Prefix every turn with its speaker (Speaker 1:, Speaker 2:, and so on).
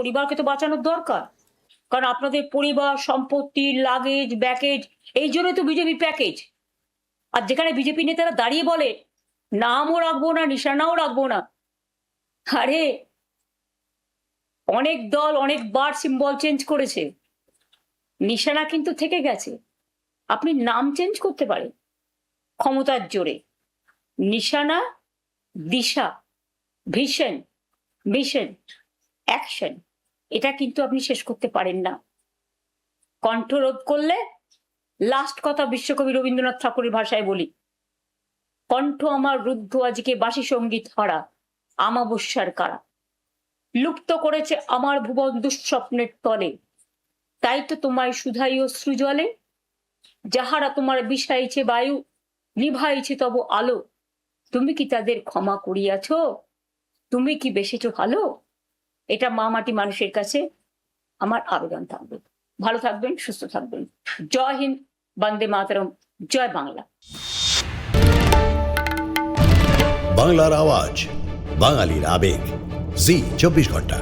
Speaker 1: পরিবারকে তো বাঁচানোর দরকার। কারণ আপনাদের পরিবার, সম্পত্তি, লাগেজ, ব্যাগেজ, এই জন্যই তো বিজেপি প্যাকেজ। আর যেখানে বিজেপি নেতারা দাঁড়িয়ে বলে নামও রাখবো না, নিশানাও রাখবো না। আরে অনেক দল অনেকবার সিম্বল চেঞ্জ করেছে, নিশানা কিন্তু থেকে গেছে। আপনি নাম চেঞ্জ করতে পারেন ক্ষমতার জোরে। নিশানা, দিশা, ভিশন, মিশন, অ্যাকশন, এটা কিন্তু আপনি শেষ করতে পারেন না। কণ্ঠরোধ করলে, লাস্ট কথা বিশ্বকবি রবীন্দ্রনাথ ঠাকুরের ভাষায় বলি, কণ্ঠ আমার রুদ্ধ আজকে বাসি সঙ্গীত হারা, আমাবস্যার কারা। লুপ্ত করেছে আমার ভুবন দুঃস্বপ্নের তলে, তাই তো তোমায় শুধাই অশ্রু জলে। যাহারা তোমার বিষাইছে বায়ু, নিভাইছে তব আলো, তুমি কি তাদের ক্ষমা করিয়াছ? তুমি কি বেসেছ ভালো? এটা মা মাটি মানুষের কাছে আমার আবেদন থাকবে। ভালো থাকবেন, সুস্থ থাকবেন। জয় হিন্দ, বন্দে মাতরম, জয় বাংলা।
Speaker 2: বাংলার আওয়াজ, বাঙালির আবেগ, জি 24 ঘন্টা।